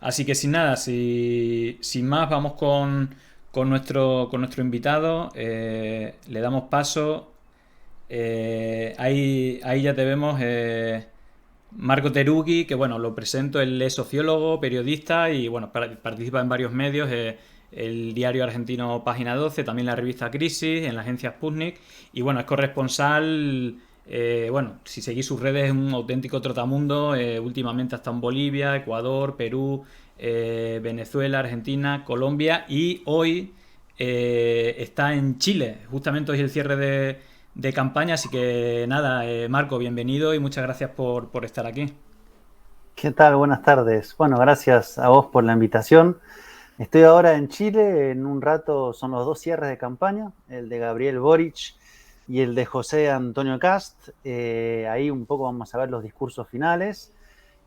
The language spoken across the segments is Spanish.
Así que sin nada, sin más, vamos con nuestro invitado. Le damos paso. Ahí ya te vemos. Marco Terugui, que bueno, lo presento, él es sociólogo, periodista y bueno, participa en varios medios, el diario argentino Página 12, también la revista Crisis, en la agencia Sputnik, y bueno, es corresponsal, bueno, si seguís sus redes es un auténtico trotamundo, últimamente ha estado en Bolivia, Ecuador, Perú, Venezuela, Argentina, Colombia y hoy está en Chile, justamente hoy es el cierre de campaña, así que nada, Marco, bienvenido y muchas gracias por estar aquí. ¿Qué tal? Buenas tardes. Bueno, gracias a vos por la invitación. Estoy ahora en Chile, en un rato son los dos cierres de campaña, el de Gabriel Boric y el de José Antonio Kast. Ahí un poco vamos a ver los discursos finales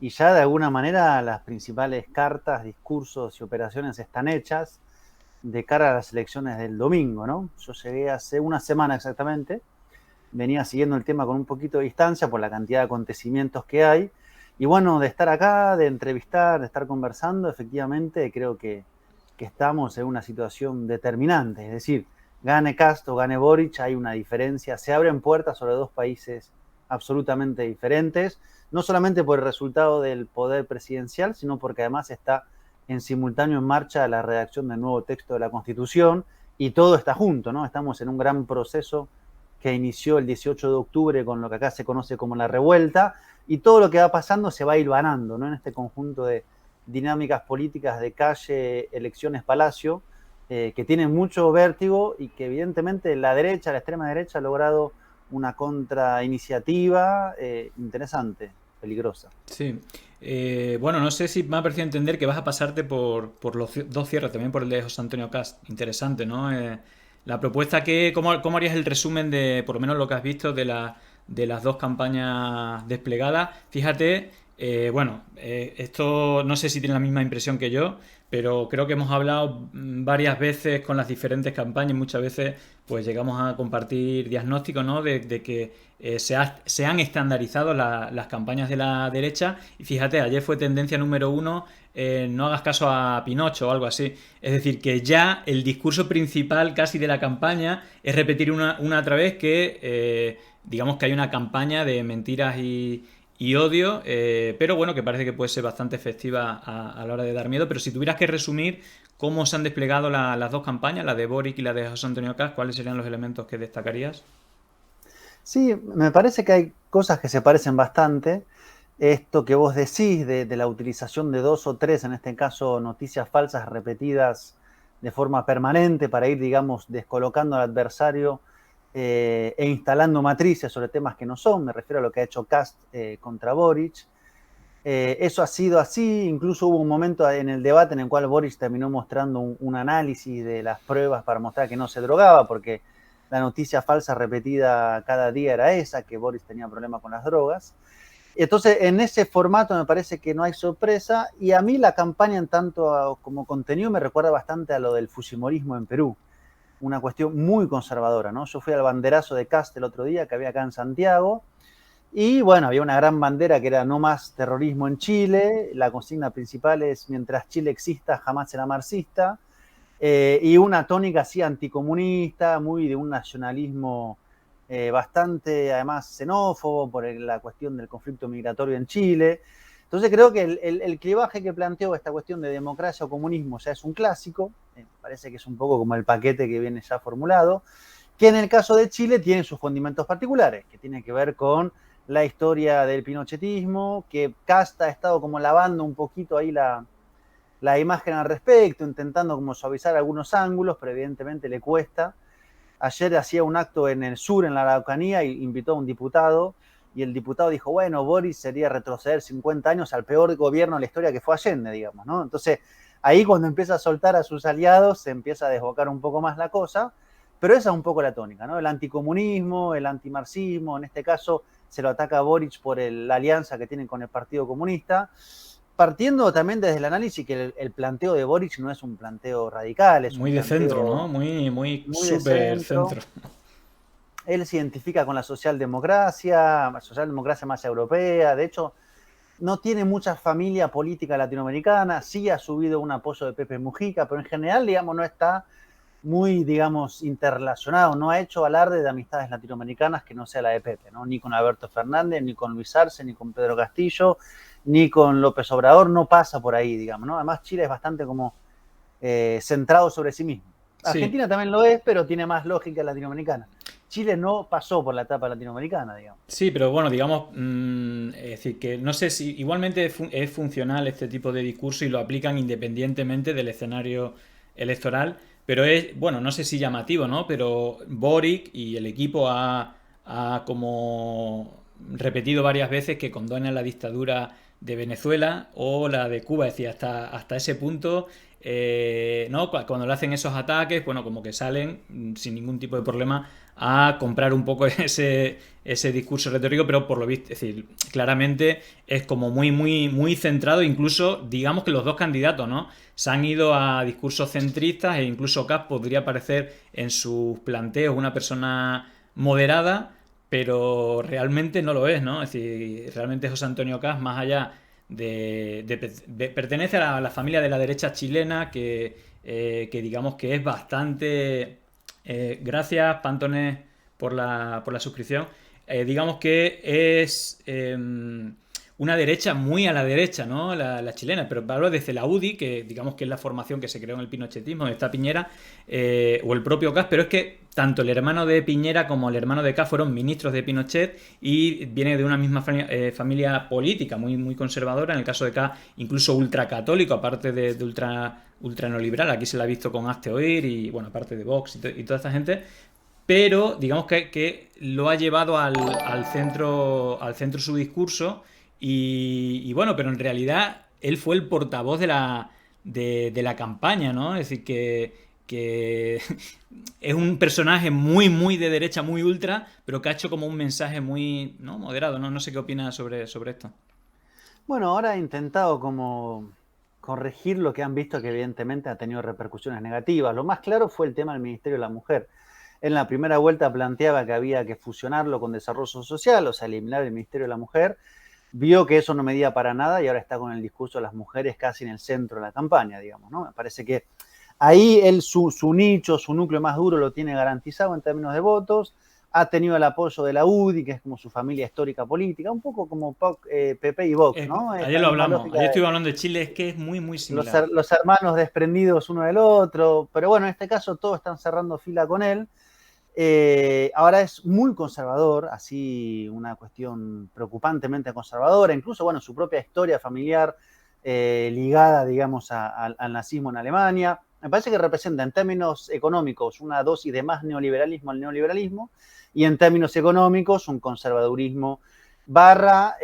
y ya de alguna manera las principales cartas, discursos y operaciones están hechas de cara a las elecciones del domingo, ¿no? Yo llegué hace una semana exactamente, venía siguiendo el tema con un poquito de distancia por la cantidad de acontecimientos que hay. Y bueno, de estar acá, de entrevistar, de estar conversando, efectivamente creo que estamos en una situación determinante. Es decir, gane Castro, gane Boric, hay una diferencia. Se abren puertas sobre dos países absolutamente diferentes, no solamente por el resultado del poder presidencial, sino porque además está en simultáneo en marcha la redacción del nuevo texto de la Constitución y todo está junto, ¿no? Estamos en un gran proceso que inició el 18 de octubre con lo que acá se conoce como la revuelta, y todo lo que va pasando se va hilvanando, ¿no? En este conjunto de dinámicas políticas de calle, elecciones, palacio, que tienen mucho vértigo y que evidentemente la derecha, la extrema derecha, ha logrado una contrainiciativa interesante, peligrosa. Sí. Bueno, no sé si me ha parecido entender que vas a pasarte por los dos cierres, también por el de José Antonio Cast. Interesante, ¿no? La propuesta que, ¿cómo harías el resumen de, por lo menos lo que has visto de las dos campañas desplegadas? Fíjate, bueno, esto no sé si tiene la misma impresión que yo, pero creo que hemos hablado varias veces con las diferentes campañas, muchas veces pues llegamos a compartir diagnósticos, ¿no? De que se han estandarizado las campañas de la derecha y fíjate, ayer fue tendencia número uno, no hagas caso a Pinocho o algo así. Es decir, que ya el discurso principal casi de la campaña es repetir una otra vez que digamos que hay una campaña de mentiras y odio, pero bueno, que parece que puede ser bastante efectiva a la hora de dar miedo. Pero si tuvieras que resumir cómo se han desplegado las dos campañas, la de Boric y la de José Antonio Caz, ¿cuáles serían los elementos que destacarías? Sí, me parece que hay cosas que se parecen bastante. Esto que vos decís de la utilización de dos o tres, en este caso, noticias falsas repetidas de forma permanente para ir, digamos, descolocando al adversario e instalando matrices sobre temas que no son. Me refiero a lo que ha hecho Kast contra Boric. Eso ha sido así, incluso hubo un momento en el debate en el cual Boris terminó mostrando un análisis de las pruebas para mostrar que no se drogaba, porque la noticia falsa repetida cada día era esa, que Boris tenía problemas con las drogas. Entonces, en ese formato me parece que no hay sorpresa, y a mí la campaña en tanto como contenido me recuerda bastante a lo del fujimorismo en Perú, una cuestión muy conservadora, ¿no? Yo fui al banderazo de Cast el otro día, que había acá en Santiago, y bueno, había una gran bandera que era no más terrorismo en Chile. La consigna principal es mientras Chile exista, jamás será marxista. Y una tónica así anticomunista, muy de un nacionalismo bastante además xenófobo por la cuestión del conflicto migratorio en Chile. Entonces creo que el clivaje que planteó esta cuestión de democracia o comunismo ya es un clásico, parece que es un poco como el paquete que viene ya formulado, que en el caso de Chile tiene sus condimentos particulares, que tiene que ver con la historia del pinochetismo, que Casta ha estado como lavando un poquito ahí la imagen al respecto, intentando como suavizar algunos ángulos, pero evidentemente le cuesta. Ayer hacía un acto en el sur, en la Araucanía, y invitó a un diputado, y el diputado dijo, bueno, Boris sería retroceder 50 años al peor gobierno de la historia que fue Allende, digamos, ¿no? Entonces, ahí cuando empieza a soltar a sus aliados, se empieza a desbocar un poco más la cosa, pero esa es un poco la tónica, ¿no? El anticomunismo, el antimarxismo, en este caso se lo ataca a Boric por la alianza que tienen con el Partido Comunista, partiendo también desde el análisis que el planteo de Boric no es un planteo radical, es Muy un de centro, ¿no? planteo Muy muy de súper centro. centro. Él se identifica con la socialdemocracia más europea. De hecho, no tiene mucha familia política latinoamericana, sí ha subido un apoyo de Pepe Mujica, pero en general, digamos, no está muy, digamos, interrelacionado, no ha hecho alarde de amistades latinoamericanas que no sea la de Pepe, ¿no? Ni con Alberto Fernández, ni con Luis Arce, ni con Pedro Castillo, ni con López Obrador, no pasa por ahí, digamos, ¿no? Además, Chile es bastante como centrado sobre sí mismo. Sí, Argentina también lo es, pero tiene más lógica latinoamericana. Chile no pasó por la etapa latinoamericana, digamos. sí, pero bueno, digamos, es decir, que no sé si igualmente es funcional este tipo de discurso y lo aplican independientemente del escenario electoral, pero es, bueno, no sé si llamativo, ¿no? Pero Boric y el equipo ha como repetido varias veces que condena la dictadura de Venezuela o la de Cuba, es decir, hasta ese punto, ¿no? Cuando le hacen esos ataques, bueno, como que salen sin ningún tipo de problema a comprar un poco ese discurso retórico, pero por lo visto, es decir, claramente es como muy centrado, incluso digamos que los dos candidatos, ¿no? Se han ido a discursos centristas e incluso Kass podría parecer en sus planteos una persona moderada, pero realmente no lo es, ¿no? Es decir, realmente José Antonio Kass, más allá pertenece a la familia de la derecha chilena que digamos que es bastante gracias, Pantones, por la suscripción. Digamos que es una derecha muy a la derecha, ¿no? La chilena, pero hablo desde la UDI, que digamos que es la formación que se creó en el pinochetismo, donde está Piñera, o el propio Kass, pero es que tanto el hermano de Piñera como el hermano de Kass fueron ministros de Pinochet y viene de una misma familia política muy conservadora, en el caso de Kass incluso ultracatólico, aparte de ultra neoliberal, aquí se la ha visto con Hazte Oír y bueno, aparte de Vox y toda esta gente, pero digamos que lo ha llevado al centro su discurso y bueno, pero en realidad él fue el portavoz de la campaña, ¿no? Es decir, que es un personaje muy de derecha, muy ultra, pero que ha hecho como un mensaje muy, ¿no? Moderado, ¿no? No sé qué opinas sobre esto. Bueno, ahora he intentado como corregir lo que han visto que evidentemente ha tenido repercusiones negativas. Lo más claro fue el tema del Ministerio de la Mujer. En la primera vuelta planteaba que había que fusionarlo con desarrollo social, o sea, eliminar el Ministerio de la Mujer. Vio que eso no medía para nada y ahora está con el discurso de las mujeres casi en el centro de la campaña, digamos, ¿no? Me parece que ahí él su nicho, su núcleo más duro lo tiene garantizado en términos de votos, ha tenido el apoyo de la UDI, que es como su familia histórica política, un poco como PP y Vox, ¿no? Ayer Esta lo misma hablamos, lógica ayer de estuve hablando de Chile, es que es muy similar. los hermanos desprendidos uno del otro, pero bueno, en este caso todos están cerrando fila con él. Ahora es muy conservador, así una cuestión preocupantemente conservadora, incluso, bueno, su propia historia familiar ligada, digamos, al nazismo en Alemania. Me parece que representa en términos económicos una dosis de más neoliberalismo al neoliberalismo y en términos económicos un conservadurismo barra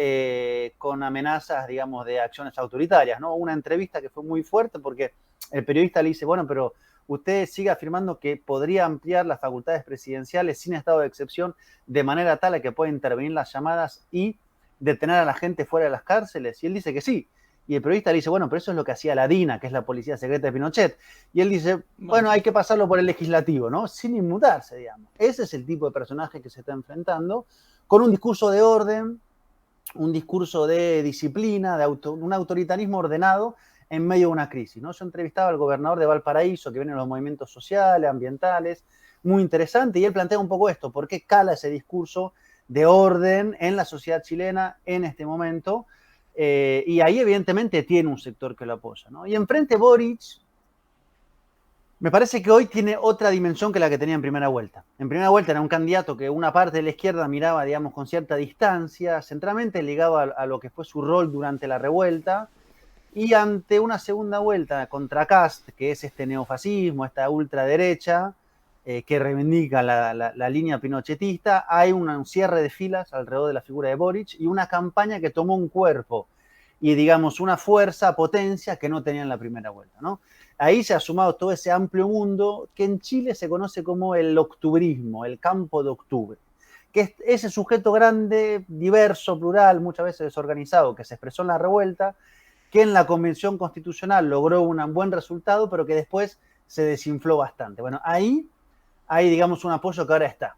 con amenazas, digamos, de acciones autoritarias, ¿no? Una entrevista que fue muy fuerte porque el periodista le dice, bueno, pero usted sigue afirmando que podría ampliar las facultades presidenciales sin estado de excepción de manera tal a que pueda intervenir las llamadas y detener a la gente fuera de las cárceles. Y él dice que sí. Y el periodista le dice, bueno, pero eso es lo que hacía la DINA, que es la policía secreta de Pinochet. Y él dice, Bueno, bueno, hay que pasarlo por el legislativo, ¿no? Sin inmutarse, digamos. Ese es el tipo de personaje que se está enfrentando con un discurso de orden, un discurso de disciplina, un autoritarismo ordenado en medio de una crisis, ¿no? Yo entrevistaba al gobernador de Valparaíso, que viene de los movimientos sociales, ambientales, muy interesante, y él plantea un poco esto, ¿por qué cala ese discurso de orden en la sociedad chilena en este momento? Y ahí evidentemente tiene un sector que lo apoya, ¿no? Y enfrente Boric, me parece que hoy tiene otra dimensión que la que tenía en primera vuelta. En primera vuelta era un candidato que una parte de la izquierda miraba, digamos, con cierta distancia, centralmente ligado a lo que fue su rol durante la revuelta, y ante una segunda vuelta contra Kast, que es este neofascismo, esta ultraderecha, que reivindica la línea pinochetista, hay un cierre de filas alrededor de la figura de Boric y una campaña que tomó un cuerpo y, digamos, una fuerza, potencia que no tenía en la primera vuelta, ¿no? Ahí se ha sumado todo ese amplio mundo que en Chile se conoce como el octubrismo, el campo de octubre, que es ese sujeto grande, diverso, plural, muchas veces desorganizado, que se expresó en la revuelta, que en la Convención Constitucional logró un buen resultado, pero que después se desinfló bastante. Bueno, ahí hay, digamos, un apoyo que ahora está.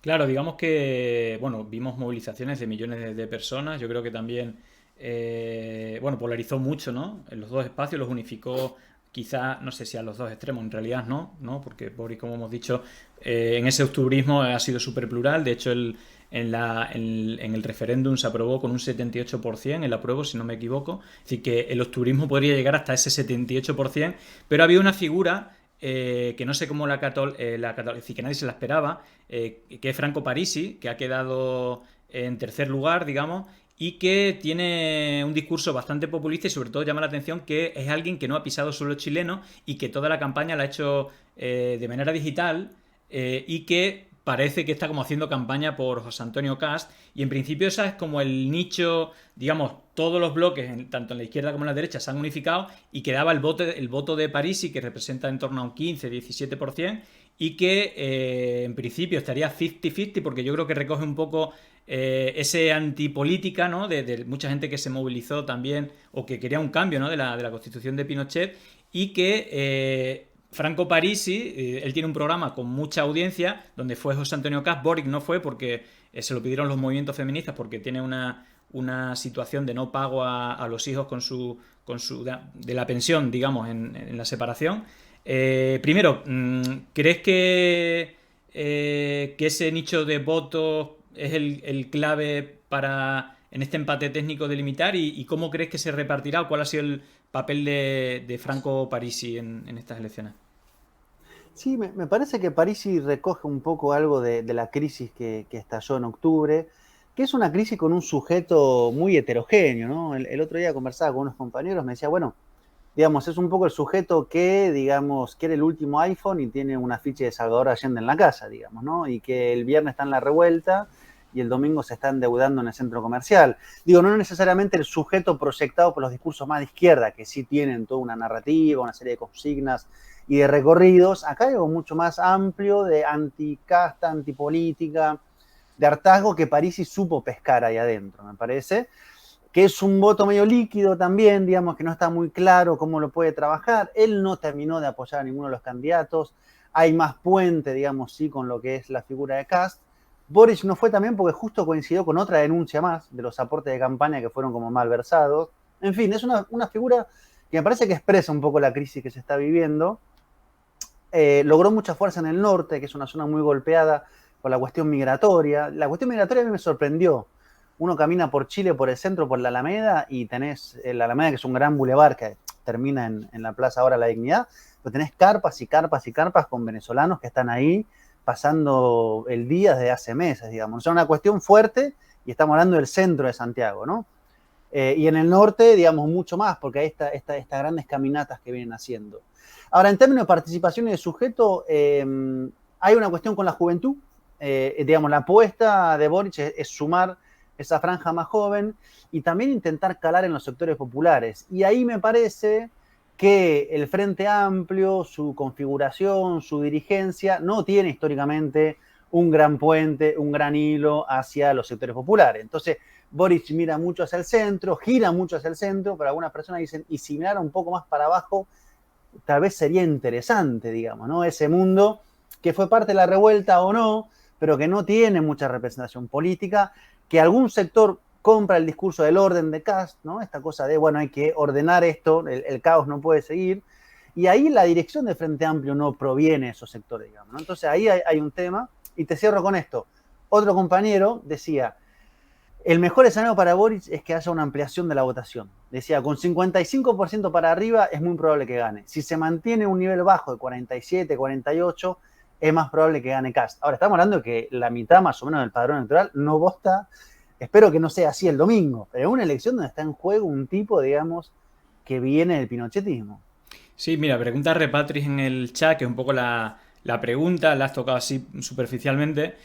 claro, digamos que, bueno, vimos movilizaciones de millones de personas. Yo creo que también bueno, polarizó mucho, ¿no? En los dos espacios los unificó, quizá, no sé si a los dos extremos, en realidad no, ¿no? Porque Boris, como hemos dicho, en ese octubrismo ha sido súper plural. De hecho, en el referéndum se aprobó con un 78% el apruebo, si no me equivoco. Es decir, que el octubrismo podría llegar hasta ese 78%, pero había una figura que no sé cómo es decir, que nadie se la esperaba, que es Franco Parisi, que ha quedado en tercer lugar, digamos, y que tiene un discurso bastante populista y sobre todo llama la atención que es alguien que no ha pisado suelo chileno y que toda la campaña la ha hecho de manera digital, y que parece que está como haciendo campaña por José Antonio Cast, y en principio esa es como el nicho, digamos, todos los bloques, tanto en la izquierda como en la derecha, se han unificado y quedaba el voto de Parisi, que representa en torno a un 15-17%, y que en principio estaría 50-50 porque yo creo que recoge un poco ese antipolítica, ¿no? De mucha gente que se movilizó también o que quería un cambio, ¿no? de la constitución de Pinochet, y que Franco Parisi, él tiene un programa con mucha audiencia donde fue José Antonio Caz. Boric no fue porque se lo pidieron los movimientos feministas porque tiene una situación de no pago a los hijos de la pensión, digamos, en la separación. Primero, ¿crees que ese nicho de votos es el clave para en este empate técnico delimitar y cómo crees que se repartirá o cuál ha sido el papel de Franco Parisi en estas elecciones? Sí, me parece que Parisi recoge un poco algo de la crisis que estalló en octubre, que es una crisis con un sujeto muy heterogéneo, ¿no? El otro día conversaba con unos compañeros, me decía, bueno, digamos, es un poco el sujeto que, digamos, quiere el último iPhone y tiene un afiche de Salvador Allende en la casa, digamos, ¿no? Y que el viernes está en la revuelta y el domingo se está endeudando en el centro comercial. Digo, no necesariamente el sujeto proyectado por los discursos más de izquierda, que sí tienen toda una narrativa, una serie de consignas y de recorridos. Acá hay algo mucho más amplio de anticasta, antipolítica, de hartazgo que Parisi supo pescar ahí adentro, me parece, que es un voto medio líquido también, digamos, que no está muy claro cómo lo puede trabajar. Él no terminó de apoyar a ninguno de los candidatos. Hay más puente, digamos, sí, con lo que es la figura de Cast. Boric no fue también porque justo coincidió con otra denuncia más de los aportes de campaña que fueron como malversados. En fin, es una figura que me parece que expresa un poco la crisis que se está viviendo. Logró mucha fuerza en el norte, que es una zona muy golpeada por la cuestión migratoria. La cuestión migratoria a mí me sorprendió. Uno camina por Chile, por el centro, por la Alameda, y tenés la Alameda, que es un gran bulevar que termina en la Plaza Ahora La Dignidad, pero tenés carpas y carpas y carpas con venezolanos que están ahí pasando el día desde hace meses, digamos. O sea, una cuestión fuerte, y estamos hablando del centro de Santiago, ¿no? Y en el norte, digamos, mucho más, porque hay estas grandes caminatas que vienen haciendo. Ahora, en términos de participación y de sujeto, hay una cuestión con la juventud. Digamos, la apuesta de Boric es sumar esa franja más joven y también intentar calar en los sectores populares. Y ahí me parece que el Frente Amplio, su configuración, su dirigencia, no tiene históricamente un gran puente, un gran hilo hacia los sectores populares. Entonces, Boric mira mucho hacia el centro, gira mucho hacia el centro, pero algunas personas dicen, y si mirara un poco más para abajo, tal vez sería interesante, digamos, ¿no? Ese mundo que fue parte de la revuelta o no, pero que no tiene mucha representación política, que algún sector compra el discurso del orden de Cast, ¿no? Esta cosa de, bueno, hay que ordenar esto, el caos no puede seguir, y ahí la dirección del Frente Amplio no proviene de esos sectores, digamos, ¿no? Entonces ahí hay un tema, y te cierro con esto. Otro compañero decía, el mejor escenario para Boric es que haya una ampliación de la votación. Decía, con 55% para arriba es muy probable que gane. Si se mantiene un nivel bajo de 47, 48, es más probable que gane Cast. Ahora, estamos hablando de que la mitad más o menos del padrón electoral no vota. Espero que no sea así el domingo, pero es una elección donde está en juego un tipo, digamos, que viene del pinochetismo. Sí, mira, pregunta Repatris en el chat, que es un poco la pregunta, la has tocado así superficialmente.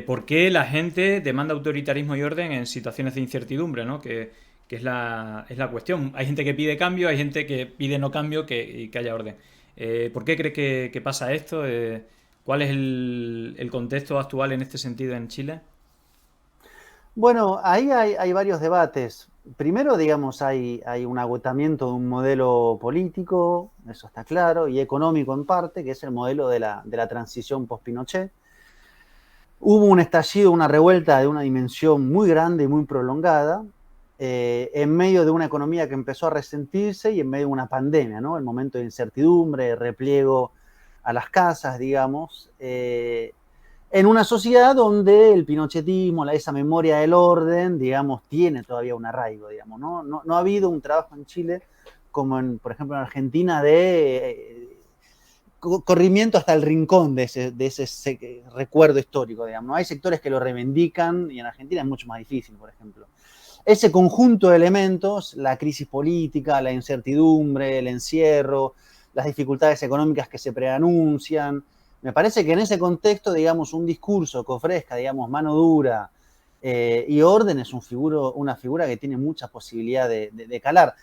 ¿Por qué la gente demanda autoritarismo y orden en situaciones de incertidumbre, ¿no? Que es la cuestión. Hay gente que pide cambio, hay gente que pide no cambio y que haya orden. ¿Por qué crees que pasa esto? ¿Cuál es el contexto actual en este sentido en Chile? Bueno, ahí hay varios debates. Primero, digamos, hay un agotamiento de un modelo político, eso está claro, y económico en parte, que es el modelo de la transición post-Pinochet. Hubo un estallido, una revuelta de una dimensión muy grande y muy prolongada, en medio de una economía que empezó a resentirse y en medio de una pandemia, ¿no? El momento de incertidumbre, de repliego a las casas, digamos, en una sociedad donde el pinochetismo, esa memoria del orden, digamos, tiene todavía un arraigo, digamos, ¿no? No ha habido un trabajo en Chile como, por ejemplo, en Argentina, de corrimiento hasta el rincón de ese recuerdo histórico, digamos, ¿no? Hay sectores que lo reivindican y en Argentina es mucho más difícil, por ejemplo. Ese conjunto de elementos, la crisis política, la incertidumbre, el encierro, las dificultades económicas que se preanuncian, me parece que en ese contexto, digamos, un discurso que ofrezca, digamos, mano dura y orden es una figura que tiene mucha posibilidad de calar.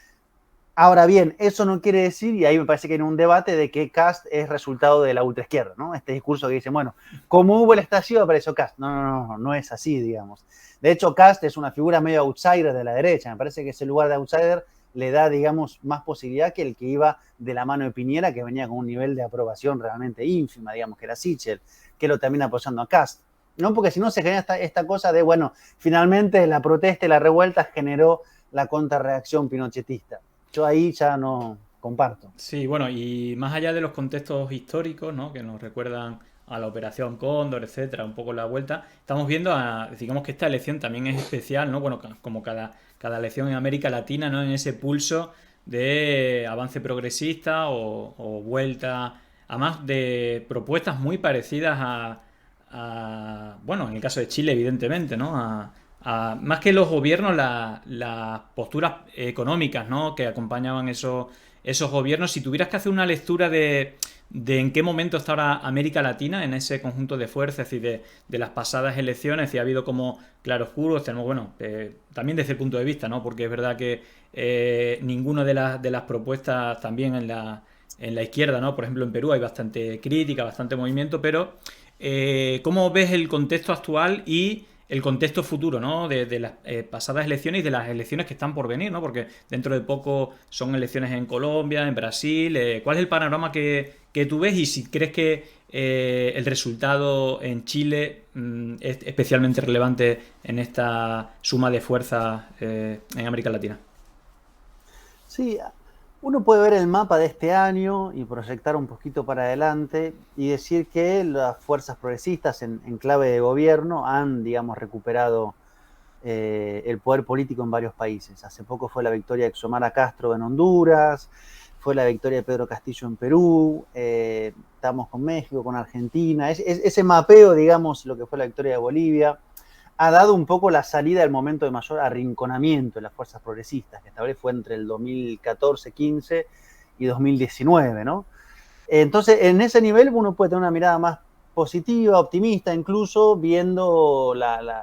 Ahora bien, eso no quiere decir, y ahí me parece que hay un debate de que Kast es resultado de la ultraizquierda, ¿no? Este discurso que dice, bueno, como hubo el estallido, apareció Kast. No es así, digamos. De hecho, Kast es una figura medio outsider de la derecha. Me parece que ese lugar de outsider le da, digamos, más posibilidad que el que iba de la mano de Piñera, que venía con un nivel de aprobación realmente ínfima, digamos, que era Sichel, que lo termina apoyando a Kast. ¿No? Porque si no se genera esta cosa de, bueno, finalmente la protesta y la revuelta generó la contrarreacción pinochetista. Yo ahí ya no comparto. Sí, bueno, y más allá de los contextos históricos, ¿no? Que nos recuerdan a la Operación Cóndor, etcétera, un poco la vuelta, estamos viendo, digamos que esta elección también es especial, ¿no? Bueno, como cada elección en América Latina, ¿no? En ese pulso de avance progresista o vuelta, además de propuestas muy parecidas bueno, en el caso de Chile, evidentemente, ¿no? Más que los gobiernos, las posturas económicas, ¿no? Que acompañaban esos gobiernos. Si tuvieras que hacer una lectura de en qué momento está ahora América Latina en ese conjunto de fuerzas y de las pasadas elecciones, y ha habido como claroscuros, tenemos, bueno, también desde el punto de vista, ¿no? Porque es verdad que ninguna de las propuestas también en la izquierda, ¿no? Por ejemplo, en Perú hay bastante crítica, bastante movimiento, pero ¿cómo ves el contexto actual y el contexto futuro, ¿no? De las pasadas elecciones y de las elecciones que están por venir, ¿no? Porque dentro de poco son elecciones en Colombia, en Brasil. ¿Cuál es el panorama que tú ves y si crees que el resultado en Chile es especialmente relevante en esta suma de fuerzas en América Latina? Sí, uno puede ver el mapa de este año y proyectar un poquito para adelante y decir que las fuerzas progresistas en clave de gobierno han, digamos, recuperado el poder político en varios países. Hace poco fue la victoria de Xiomara Castro en Honduras, fue la victoria de Pedro Castillo en Perú, estamos con México, con Argentina. Ese mapeo, digamos, lo que fue la victoria de Bolivia, ha dado un poco la salida del momento de mayor arrinconamiento de las fuerzas progresistas, que tal vez fue entre el 2014-15 y 2019, ¿no? Entonces, en ese nivel uno puede tener una mirada más positiva, optimista, incluso viendo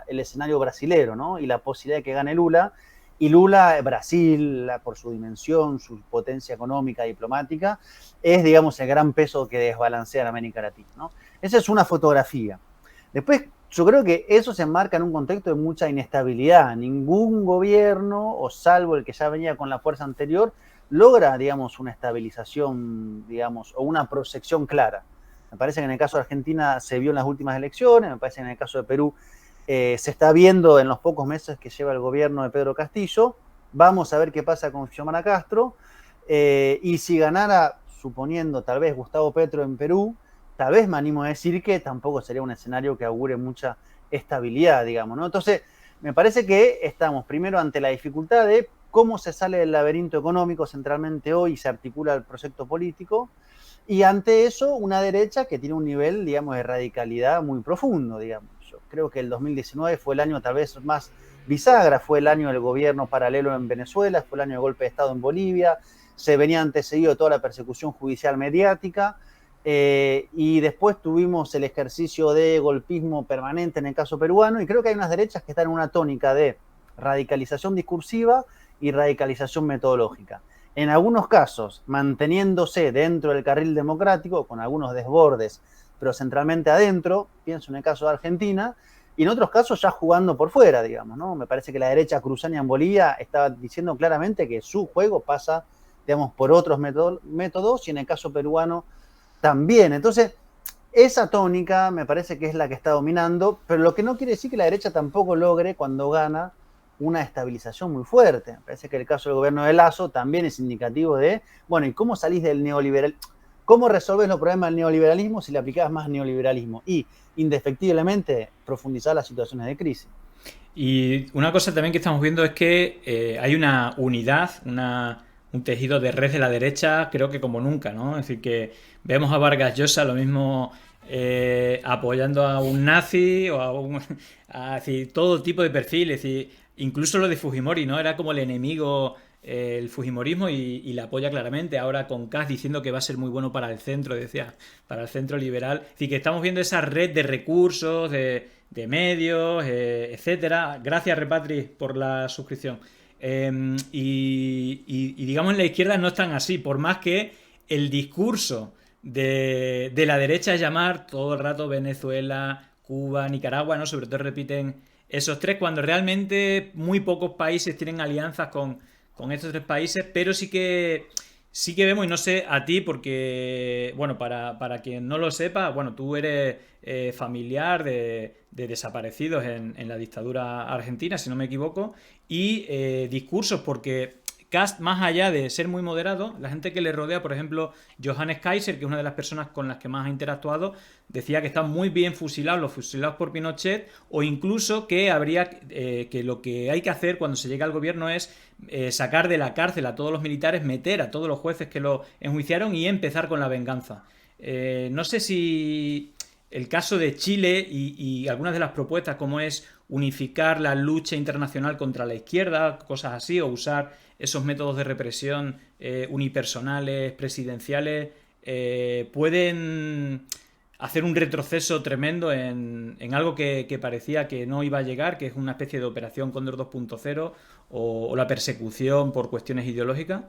el escenario brasilero, ¿no? Y la posibilidad de que gane Lula. Y Lula, Brasil, por su dimensión, su potencia económica, diplomática, es, digamos, el gran peso que desbalancea en América Latina, ¿no? Esa es una fotografía. Después, yo creo que eso se enmarca en un contexto de mucha inestabilidad. Ningún gobierno, o salvo el que ya venía con la fuerza anterior, logra, digamos, una estabilización, digamos, o una proyección clara. Me parece que en el caso de Argentina se vio en las últimas elecciones, me parece que en el caso de Perú se está viendo en los pocos meses que lleva el gobierno de Pedro Castillo. Vamos a ver qué pasa con Xiomara Castro. Y si ganara, suponiendo tal vez Gustavo Petro en Perú, tal vez me animo a decir que tampoco sería un escenario que augure mucha estabilidad, digamos, ¿no? Entonces, me parece que estamos primero ante la dificultad de cómo se sale del laberinto económico centralmente hoy y se articula el proyecto político, y ante eso una derecha que tiene un nivel, digamos, de radicalidad muy profundo, digamos. Yo creo que el 2019 fue el año tal vez más bisagra, fue el año del gobierno paralelo en Venezuela, fue el año del golpe de Estado en Bolivia, se venía antecedido toda la persecución judicial mediática, y después tuvimos el ejercicio de golpismo permanente en el caso peruano, y creo que hay unas derechas que están en una tónica de radicalización discursiva y radicalización metodológica. En algunos casos, manteniéndose dentro del carril democrático, con algunos desbordes, pero centralmente adentro, pienso en el caso de Argentina, y en otros casos ya jugando por fuera, digamos, ¿no? Me parece que la derecha cruceña en Bolivia estaba diciendo claramente que su juego pasa, digamos, por otros métodos, y en el caso peruano también. Entonces, esa tónica me parece que es la que está dominando, pero lo que no quiere decir que la derecha tampoco logre, cuando gana, una estabilización muy fuerte. Me parece que el caso del gobierno de Lasso también es indicativo de, bueno, ¿y cómo salís del neoliberalismo? ¿Cómo resolvés los problemas del neoliberalismo si le aplicás más neoliberalismo? Y, indefectiblemente, profundizar las situaciones de crisis. Y una cosa también que estamos viendo es que hay una unidad, un tejido de red de la derecha, creo que como nunca, ¿no? Es decir, que vemos a Vargas Llosa lo mismo apoyando a un nazi o a decir, todo tipo de perfil, es decir, incluso lo de Fujimori, ¿no? Era como el enemigo el Fujimorismo y la apoya claramente. Ahora con Kass diciendo que va a ser muy bueno para el centro, decía, para el centro liberal. Es decir, que estamos viendo esa red de recursos, de medios, etcétera. Gracias, Repatri, por la suscripción. Y digamos en la izquierda no están así, por más que el discurso de la derecha es llamar todo el rato Venezuela, Cuba, Nicaragua, ¿no? Sobre todo repiten esos tres, cuando realmente muy pocos países tienen alianzas con estos tres países, pero sí que vemos, y no sé a ti, porque, bueno, para quien no lo sepa, bueno, tú eres familiar de desaparecidos en la dictadura argentina, si no me equivoco, y discursos, porque Kast, más allá de ser muy moderado, la gente que le rodea, por ejemplo, Johannes Kaiser, que es una de las personas con las que más ha interactuado, decía que están muy bien fusilados, los fusilados por Pinochet, o incluso que habría que lo que hay que hacer cuando se llega al gobierno es sacar de la cárcel a todos los militares, meter a todos los jueces que lo enjuiciaron y empezar con la venganza. No sé si el caso de Chile y algunas de las propuestas, como es unificar la lucha internacional contra la izquierda, cosas así, o usar esos métodos de represión unipersonales, presidenciales, pueden hacer un retroceso tremendo en algo que parecía que no iba a llegar, que es una especie de operación Cóndor 2.0 o la persecución por cuestiones ideológicas.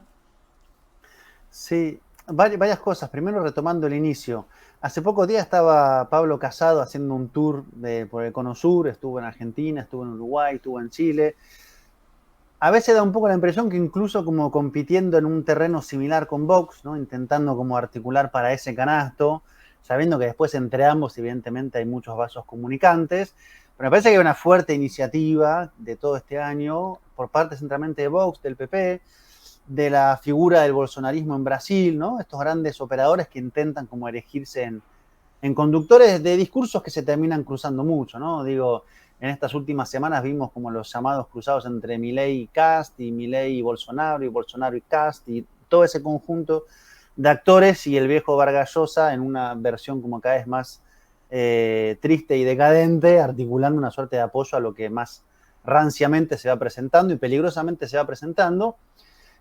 Sí, varias cosas. Primero, retomando el inicio. Hace pocos días estaba Pablo Casado haciendo un tour por el Cono Sur, estuvo en Argentina, estuvo en Uruguay, estuvo en Chile. A veces da un poco la impresión que incluso como compitiendo en un terreno similar con Vox, ¿no? Intentando como articular para ese canasto, sabiendo que después entre ambos evidentemente hay muchos vasos comunicantes, pero me parece que hay una fuerte iniciativa de todo este año por parte centralmente de Vox, del PP, de la figura del bolsonarismo en Brasil, ¿no? Estos grandes operadores que intentan como erigirse en conductores de discursos que se terminan cruzando mucho, ¿no? Digo, en estas últimas semanas vimos como los llamados cruzados entre Milei y Cast, y Milei y Bolsonaro y Cast, y todo ese conjunto de actores y el viejo Vargas Llosa en una versión como cada vez más triste y decadente, articulando una suerte de apoyo a lo que más ranciamente se va presentando y peligrosamente se va presentando,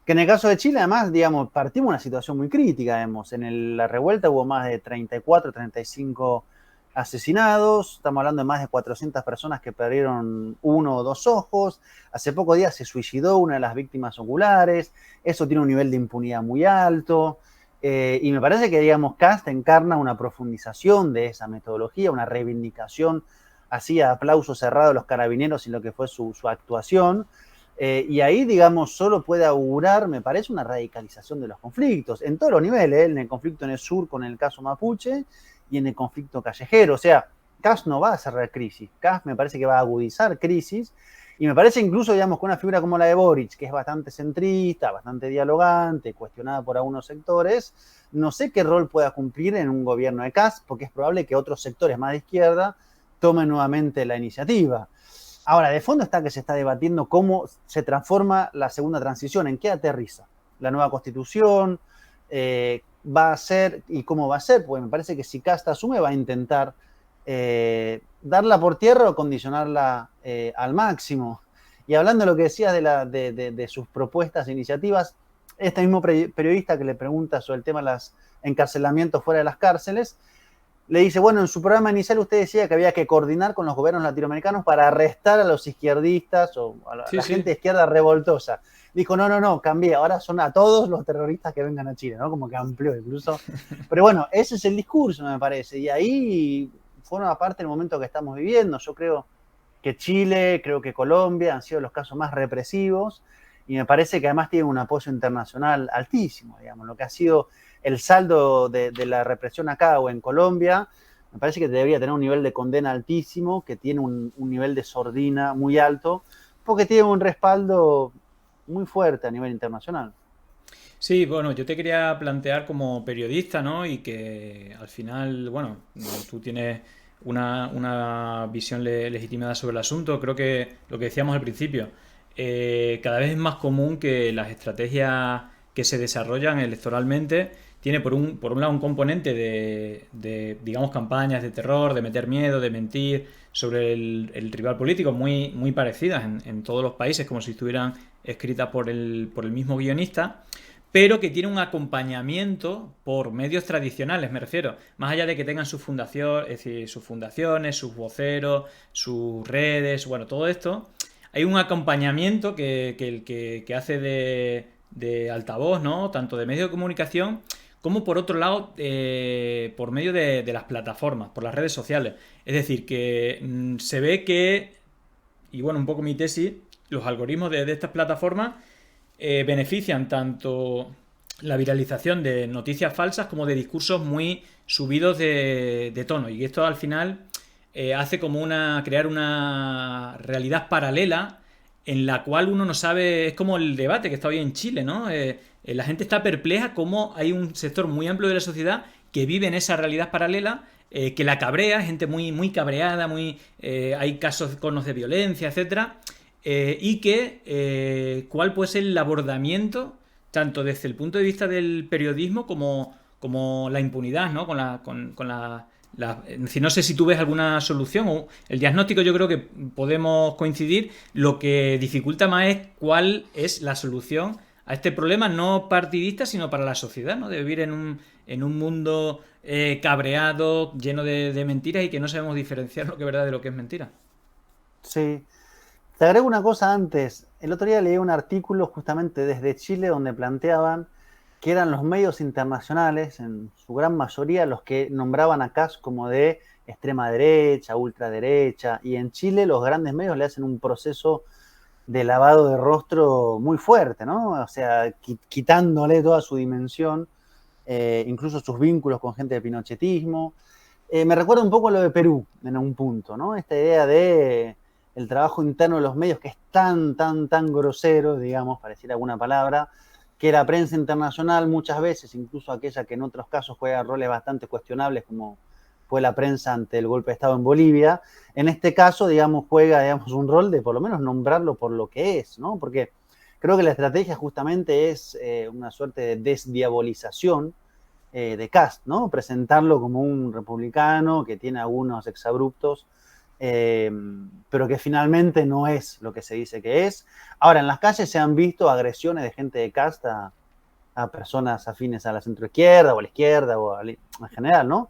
que en el caso de Chile, además, digamos, partimos de una situación muy crítica, digamos. La revuelta hubo más de 34, 35 asesinados, estamos hablando de más de 400 personas que perdieron uno o dos ojos. Hace pocos días se suicidó una de las víctimas oculares, eso tiene un nivel de impunidad muy alto, y me parece que, digamos, Kast encarna una profundización de esa metodología, una reivindicación así a aplauso cerrado de los carabineros y lo que fue su actuación. Y ahí, digamos, solo puede augurar, me parece, una radicalización de los conflictos, en todos los niveles, en el conflicto en el sur con el caso mapuche y en el conflicto callejero. O sea, Kast no va a cerrar crisis, Kast me parece que va a agudizar crisis, y me parece incluso, digamos, con una figura como la de Boric, que es bastante centrista, bastante dialogante, cuestionada por algunos sectores, no sé qué rol pueda cumplir en un gobierno de Kast, porque es probable que otros sectores más de izquierda tomen nuevamente la iniciativa. Ahora, de fondo está que se está debatiendo cómo se transforma la segunda transición, en qué aterriza la nueva constitución, va a ser y cómo va a ser, porque me parece que si Kast asume va a intentar darla por tierra o condicionarla al máximo. Y hablando de lo que decías de sus propuestas e iniciativas, este mismo periodista que le pregunta sobre el tema de los encarcelamientos fuera de las cárceles, le dice, bueno, en su programa inicial usted decía que había que coordinar con los gobiernos latinoamericanos para arrestar a los izquierdistas o a la gente de izquierda revoltosa. Dijo, no, cambié, ahora son a todos los terroristas que vengan a Chile, ¿no? Como que amplió incluso. Pero bueno, ese es el discurso, me parece, y ahí forma parte del momento que estamos viviendo. Yo creo que Chile, creo que Colombia han sido los casos más represivos, y me parece que además tienen un apoyo internacional altísimo, digamos, lo que ha sido el saldo de la represión acá o en Colombia, me parece que debería tener un nivel de condena altísimo, que tiene un nivel de sordina muy alto, porque tiene un respaldo muy fuerte a nivel internacional. Sí, bueno, yo te quería plantear como periodista, ¿no? Y que al final, bueno, tú tienes una visión legitimada sobre el asunto. Creo que lo que decíamos al principio, cada vez es más común que las estrategias que se desarrollan electoralmente tiene por un lado un componente digamos, campañas de terror, de meter miedo, de mentir sobre el rival político, muy parecidas en todos los países, como si estuvieran escritas por el mismo guionista, pero que tiene un acompañamiento por medios tradicionales, me refiero, más allá de que tengan su fundación, es decir, sus fundaciones, sus voceros, sus redes, bueno, todo esto, hay un acompañamiento que hace de altavoz, ¿no? Tanto de medios de comunicación como por otro lado por medio de las plataformas, por las redes sociales. Es decir, que se ve que, y bueno, un poco mi tesis, los algoritmos de estas plataformas benefician tanto la viralización de noticias falsas como de discursos muy subidos de tono. Y esto al final hace como crear una realidad paralela en la cual uno no sabe, es como el debate que está hoy en Chile, ¿no? La gente está perpleja como hay un sector muy amplio de la sociedad que vive en esa realidad paralela, que la cabrea, gente muy cabreada, hay casos conos de violencia, etcétera, y que cuál puede ser el abordamiento tanto desde el punto de vista del periodismo como la impunidad, ¿no? No sé si tú ves alguna solución o el diagnóstico, yo creo que podemos coincidir. Lo que dificulta más es cuál es la solución a este problema no partidista, sino para la sociedad, ¿no? De vivir en un mundo cabreado, lleno de mentiras y que no sabemos diferenciar lo que es verdad de lo que es mentira. Sí. Te agrego una cosa antes. El otro día leí un artículo justamente desde Chile donde planteaban que eran los medios internacionales, en su gran mayoría, los que nombraban a Kast como de extrema derecha, ultraderecha, y en Chile los grandes medios le hacen un proceso de lavado de rostro muy fuerte, ¿no? O sea, quitándole toda su dimensión, incluso sus vínculos con gente de pinochetismo. Me recuerda un poco a lo de Perú, en un punto, ¿no? Esta idea de el trabajo interno de los medios que es tan grosero, digamos, para decir alguna palabra, que la prensa internacional muchas veces, incluso aquella que en otros casos juega roles bastante cuestionables, como fue la prensa ante el golpe de Estado en Bolivia, en este caso, digamos, juega, digamos, un rol de por lo menos nombrarlo por lo que es, ¿no? Porque creo que la estrategia justamente es una suerte de desdiabolización de Kast, ¿no? Presentarlo como un republicano que tiene algunos exabruptos, pero que finalmente no es lo que se dice que es. Ahora, en las calles se han visto agresiones de gente de Kast a personas afines a la centroizquierda o a la izquierda o en general, ¿no?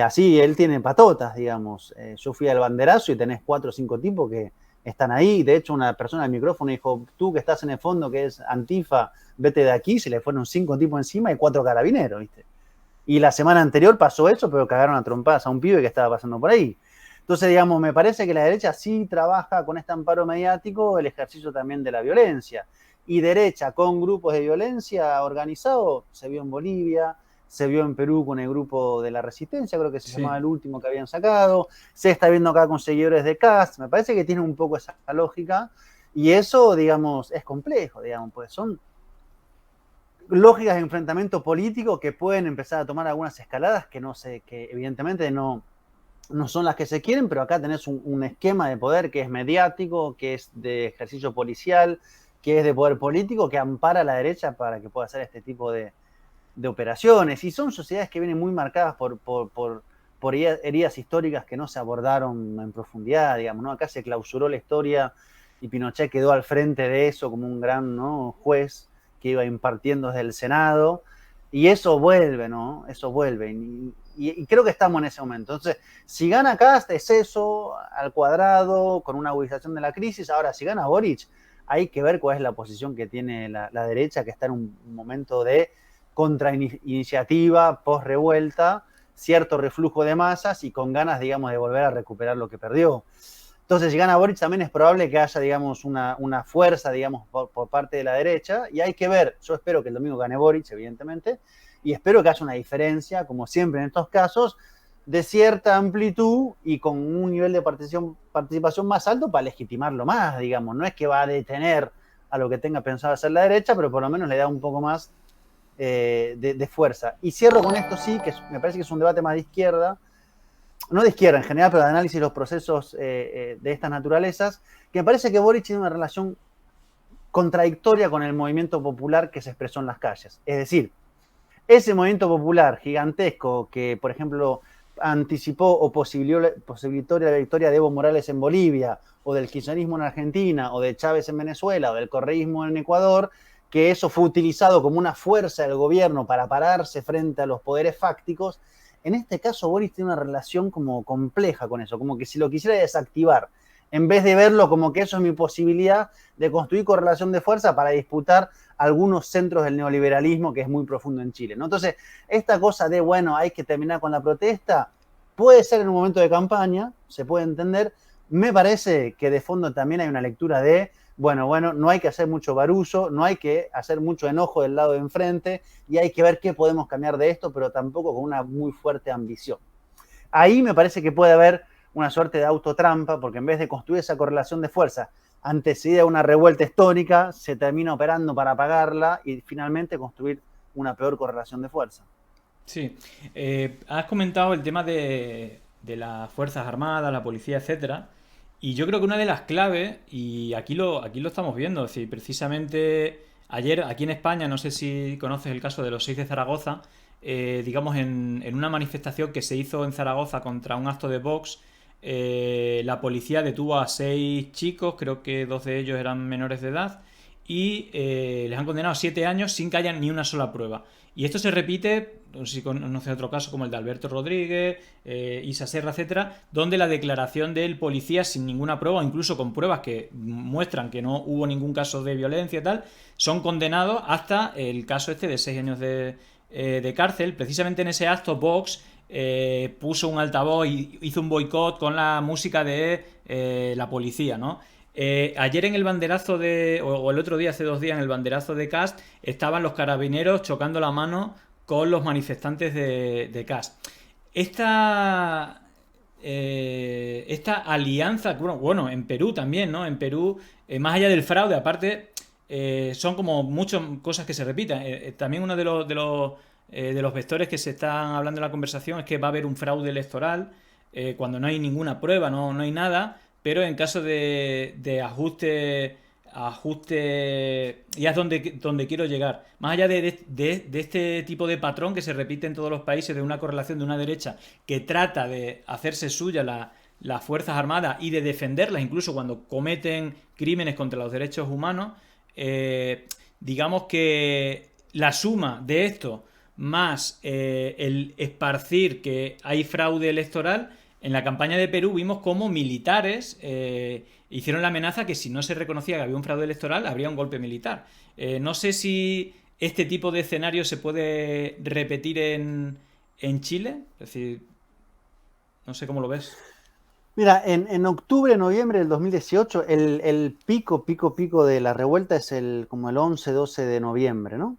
Así, él tiene patotas, digamos. Yo fui al banderazo y tenés 4 o 5 tipos que están ahí. De hecho, una persona al micrófono dijo, tú que estás en el fondo, que es Antifa, vete de aquí. Se le fueron 5 tipos encima y 4 carabineros, ¿viste? Y la semana anterior pasó eso, pero cagaron a trompadas a un pibe que estaba pasando por ahí. Entonces, digamos, me parece que la derecha sí trabaja con este amparo mediático el ejercicio también de la violencia. Y derecha con grupos de violencia organizados, se vio en Bolivia, se vio en Perú con el grupo de la Resistencia, creo que se llamaba el último que habían sacado, se está viendo acá con seguidores de Kast, me parece que tiene un poco esa lógica, y eso, digamos, es complejo, digamos, pues son lógicas de enfrentamiento político que pueden empezar a tomar algunas escaladas que no sé, que evidentemente no son las que se quieren, pero acá tenés un esquema de poder que es mediático, que es de ejercicio policial, que es de poder político, que ampara a la derecha para que pueda hacer este tipo de operaciones. Y son sociedades que vienen muy marcadas por heridas históricas que no se abordaron en profundidad, digamos, ¿no? Acá se clausuró la historia y Pinochet quedó al frente de eso como un gran, ¿no?, juez que iba impartiendo desde el Senado, y eso vuelve, ¿no? Eso vuelve. Y creo que estamos en ese momento. Entonces, si gana Kast, es eso, al cuadrado, con una agudización de la crisis. Ahora, si gana Boric, hay que ver cuál es la posición que tiene la derecha, que está en un momento de contrainiciativa, post-revuelta, cierto reflujo de masas y con ganas, digamos, de volver a recuperar lo que perdió. Entonces, si gana Boric, también es probable que haya, digamos, una fuerza, digamos, por parte de la derecha, y hay que ver. Yo espero que el domingo gane Boric, evidentemente, y espero que haya una diferencia, como siempre en estos casos, de cierta amplitud y con un nivel de participación más alto para legitimarlo más, digamos. No es que va a detener a lo que tenga pensado hacer la derecha, pero por lo menos le da un poco más de fuerza. Y cierro con esto, sí, que me parece que es un debate más de izquierda, no de izquierda en general, pero de análisis de los procesos de estas naturalezas, que me parece que Boric tiene una relación contradictoria con el movimiento popular que se expresó en las calles. Es decir, ese movimiento popular gigantesco que, por ejemplo, anticipó o posibilitó la victoria de Evo Morales en Bolivia, o del kirchnerismo en Argentina, o de Chávez en Venezuela, o del correísmo en Ecuador, que eso fue utilizado como una fuerza del gobierno para pararse frente a los poderes fácticos. En este caso, Boris tiene una relación como compleja con eso, como que si lo quisiera desactivar, en vez de verlo como que eso es mi posibilidad de construir correlación de fuerza para disputar algunos centros del neoliberalismo que es muy profundo en Chile, ¿no? Entonces, esta cosa de, bueno, hay que terminar con la protesta, puede ser en un momento de campaña, se puede entender. Me parece que de fondo también hay una lectura de, bueno, no hay que hacer mucho barullo, no hay que hacer mucho enojo del lado de enfrente y hay que ver qué podemos cambiar de esto, pero tampoco con una muy fuerte ambición. Ahí me parece que puede haber una suerte de autotrampa, porque en vez de construir esa correlación de fuerza antecedida a una revuelta histórica, se termina operando para apagarla y finalmente construir una peor correlación de fuerza. Sí, has comentado el tema de las Fuerzas Armadas, la policía, etcétera, y yo creo que una de las claves, y aquí lo estamos viendo, es decir, precisamente ayer aquí en España, no sé si conoces el caso de los 6 de Zaragoza, digamos en una manifestación que se hizo en Zaragoza contra un acto de Vox, la policía detuvo a 6 chicos, creo que 2 de ellos eran menores de edad, y les han condenado a 7 años sin que haya ni una sola prueba. Y esto se repite, no sé si conoces otro caso como el de Alberto Rodríguez, Isa Serra, etcétera, donde la declaración del policía sin ninguna prueba, incluso con pruebas que muestran que no hubo ningún caso de violencia y tal, son condenados hasta el caso este de 6 años de cárcel. Precisamente en ese acto Vox puso un altavoz y hizo un boicot con la música de la policía, ¿no? Ayer en el banderazo o el otro día, hace 2 días, en el banderazo de Cast, estaban los carabineros chocando la mano con los manifestantes de Cast. Esta alianza, bueno, en Perú también, ¿no? En Perú, más allá del fraude, aparte, son como muchas cosas que se repiten. También uno de los vectores que se están hablando en la conversación es que va a haber un fraude electoral cuando no hay ninguna prueba, no hay nada, pero en caso de ajuste, ya es donde quiero llegar. Más allá de este tipo de patrón que se repite en todos los países, de una correlación de una derecha que trata de hacerse suya las Fuerzas Armadas y de defenderlas incluso cuando cometen crímenes contra los derechos humanos, digamos que la suma de esto más el esparcir que hay fraude electoral. En la campaña de Perú vimos cómo militares hicieron la amenaza que si no se reconocía que había un fraude electoral, habría un golpe militar. No sé si este tipo de escenario se puede repetir en Chile. Es decir, no sé cómo lo ves. Mira, en octubre, noviembre del 2018, el pico de la revuelta es como el 11, 12 de noviembre, ¿no?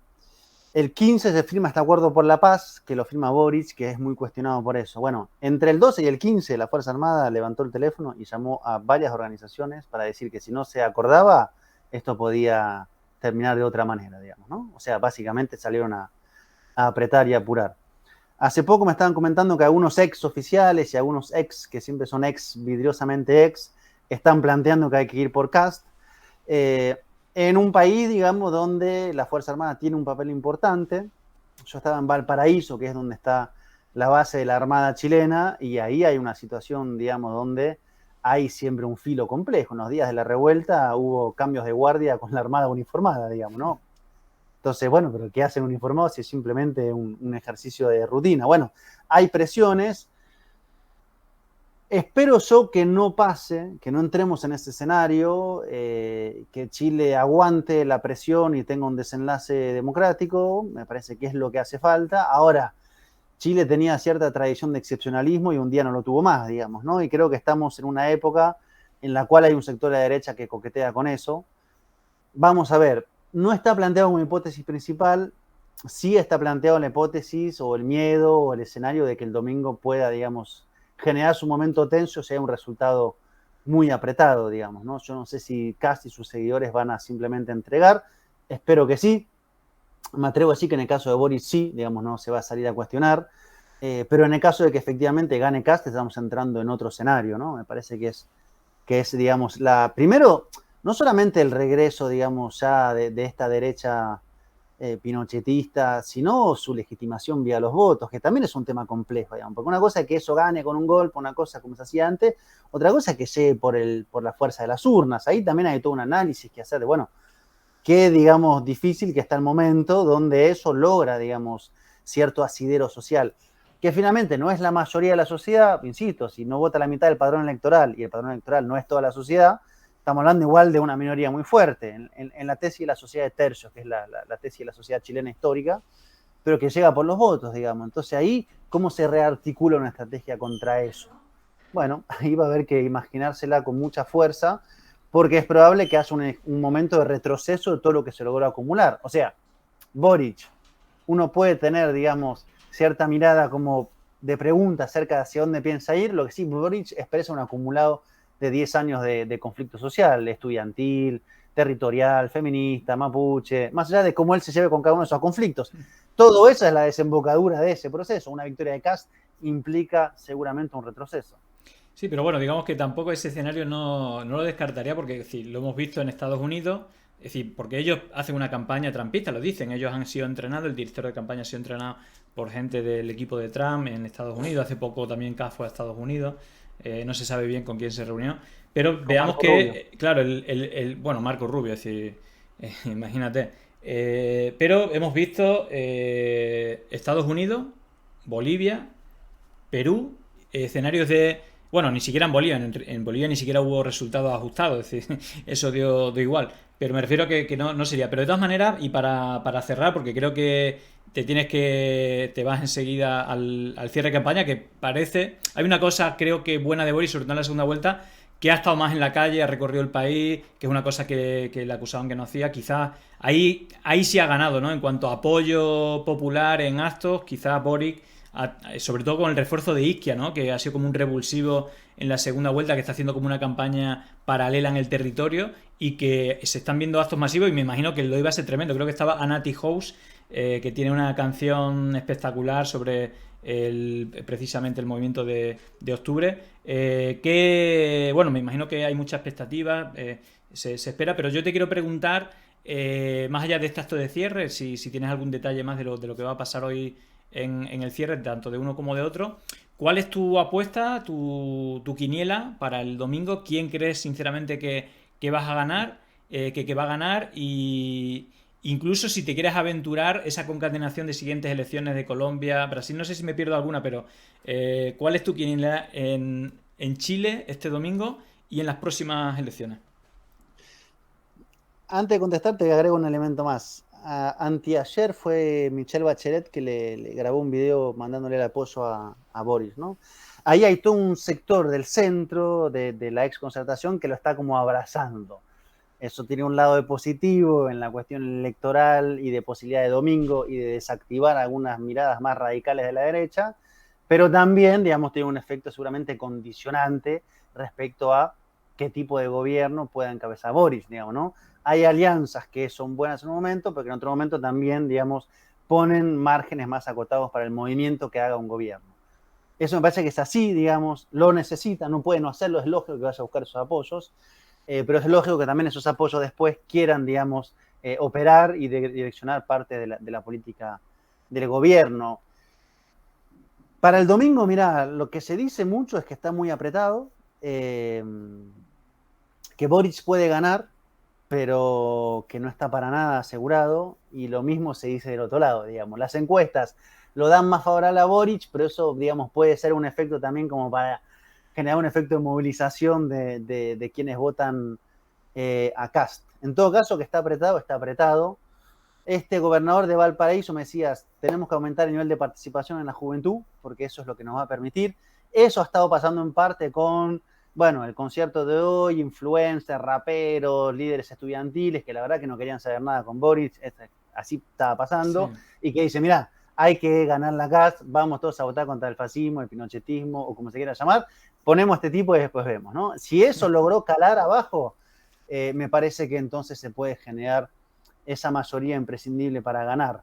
El 15 se firma este acuerdo por la paz, que lo firma Boric, que es muy cuestionado por eso. Bueno, entre el 12 y el 15, la Fuerza Armada levantó el teléfono y llamó a varias organizaciones para decir que si no se acordaba, esto podía terminar de otra manera, digamos, ¿no? O sea, básicamente salieron a apretar y a apurar. Hace poco me estaban comentando que algunos ex oficiales y algunos ex, que siempre son ex, vidriosamente ex, están planteando que hay que ir por Cast. En un país, digamos, donde la Fuerza Armada tiene un papel importante. Yo estaba en Valparaíso, que es donde está la base de la Armada chilena, y ahí hay una situación, digamos, donde hay siempre un filo complejo. En los días de la revuelta hubo cambios de guardia con la Armada uniformada, digamos, ¿no? Entonces, bueno, pero ¿qué hacen uniformados si es simplemente un ejercicio de rutina? Bueno, hay presiones. Espero yo que no pase, que no entremos en ese escenario, que Chile aguante la presión y tenga un desenlace democrático. Me parece que es lo que hace falta. Ahora, Chile tenía cierta tradición de excepcionalismo y un día no lo tuvo más, digamos, ¿no? Y creo que estamos en una época en la cual hay un sector de la derecha que coquetea con eso. Vamos a ver, no está planteado como hipótesis principal. sí está planteado la hipótesis o el miedo o el escenario de que el domingo pueda, digamos, generar su momento tenso, sea un resultado muy apretado, digamos, ¿no? Yo no sé si Kast y sus seguidores van a simplemente entregar, espero que sí. Me atrevo a decir que en el caso de Boris sí, digamos, no se va a salir a cuestionar, pero en el caso de que efectivamente gane Kast, estamos entrando en otro escenario, ¿no? Me parece que es digamos, primero, no solamente el regreso, digamos, ya de esta derecha pinochetista, sino su legitimación vía los votos, que también es un tema complejo, digamos, porque una cosa es que eso gane con un golpe, una cosa como se hacía antes, otra cosa es que llegue por la fuerza de las urnas. Ahí también hay todo un análisis que hacer de, bueno, qué, digamos, difícil que está el momento donde eso logra, digamos, cierto asidero social, que finalmente no es la mayoría de la sociedad, insisto, si no vota la mitad del padrón electoral y el padrón electoral no es toda la sociedad, estamos hablando igual de una minoría muy fuerte. En la tesis de la sociedad de tercios, que es la tesis de la sociedad chilena histórica, pero que llega por los votos, digamos. Entonces ahí, ¿cómo se rearticula una estrategia contra eso? Bueno, ahí va a haber que imaginársela con mucha fuerza, porque es probable que haya un momento de retroceso de todo lo que se logró acumular. O sea, Boric, uno puede tener, digamos, cierta mirada como de pregunta acerca de hacia dónde piensa ir, lo que sí, Boric expresa un acumulado de 10 años de conflicto social, estudiantil, territorial, feminista, mapuche, más allá de cómo él se lleve con cada uno de esos conflictos. Todo eso es la desembocadura de ese proceso. Una victoria de Kast implica seguramente un retroceso. Sí, pero bueno, digamos que tampoco ese escenario no lo descartaría porque es decir, lo hemos visto en Estados Unidos, es decir, porque ellos hacen una campaña trumpista, lo dicen, ellos han sido entrenados, el director de campaña ha sido entrenado por gente del equipo de Trump en Estados Unidos, hace poco también Kass fue a Estados Unidos, no se sabe bien con quién se reunió, pero Con veamos Marco Rubio. que, claro, bueno, Marco Rubio, es decir, imagínate, pero hemos visto Estados Unidos, Bolivia, Perú, escenarios de... Bueno, ni siquiera en Bolivia, en Bolivia ni siquiera hubo resultados ajustados, es decir, eso dio igual. Pero me refiero a que no sería. Pero de todas maneras, y para cerrar, porque creo que te vas enseguida al cierre de campaña, que parece... Hay una cosa, creo que buena de Boris, sobre todo en la segunda vuelta, que ha estado más en la calle, ha recorrido el país, que es una cosa que le acusaban que no hacía. Quizás ahí sí ha ganado, ¿no? En cuanto a apoyo popular en actos, quizás Boric sobre todo con el refuerzo de Isquia, ¿no? Que ha sido como un revulsivo en la segunda vuelta, que está haciendo como una campaña paralela en el territorio y que se están viendo actos masivos y me imagino que lo iba a ser tremendo. Creo que estaba Anati House, que tiene una canción espectacular sobre precisamente el movimiento de octubre, que, bueno, me imagino que hay mucha expectativa, se espera, pero yo te quiero preguntar, más allá de este acto de cierre, si tienes algún detalle más de lo que va a pasar hoy en el cierre, tanto de uno como de otro. ¿Cuál es tu apuesta, tu quiniela para el domingo? ¿Quién crees sinceramente que vas a ganar? Que va a ganar y incluso si te quieres aventurar esa concatenación de siguientes elecciones de Colombia, Brasil, no sé si me pierdo alguna, pero ¿cuál es tu quiniela en Chile este domingo y en las próximas elecciones? Antes de contestar, te agrego un elemento más. Anteayer fue Michelle Bachelet que le grabó un video mandándole el apoyo a Boris, ¿no? Ahí hay todo un sector del centro, de la exconcertación, que lo está como abrazando. Eso tiene un lado de positivo en la cuestión electoral y de posibilidad de domingo y de desactivar algunas miradas más radicales de la derecha, pero también, digamos, tiene un efecto seguramente condicionante respecto a qué tipo de gobierno pueda encabezar Boris, digamos, ¿no? Hay alianzas que son buenas en un momento, pero que en otro momento también, digamos, ponen márgenes más acotados para el movimiento que haga un gobierno. Eso me parece que es así, digamos, lo necesita, no puede no hacerlo, es lógico que vaya a buscar esos apoyos, pero es lógico que también esos apoyos después quieran, digamos, operar y direccionar parte de la política del gobierno. Para el domingo, mira, lo que se dice mucho es que está muy apretado, que Boric puede ganar, pero que no está para nada asegurado, y lo mismo se dice del otro lado, digamos. Las encuestas lo dan más favorable a Boric, pero eso, digamos, puede ser un efecto también como para generar un efecto de movilización de quienes votan a Kast. En todo caso, que está apretado, está apretado. Este gobernador de Valparaíso me decías, tenemos que aumentar el nivel de participación en la juventud, porque eso es lo que nos va a permitir. Eso ha estado pasando en parte con, bueno, el concierto de hoy, influencers, raperos, líderes estudiantiles, que la verdad que no querían saber nada con Boris. así estaba Sí. pasando, y que dice, mira, hay que ganar la Cast, vamos todos a votar contra el fascismo, el pinochetismo, o como se quiera llamar, ponemos este tipo y después vemos, ¿no? Si eso logró calar abajo, me parece que entonces se puede generar esa mayoría imprescindible para ganar.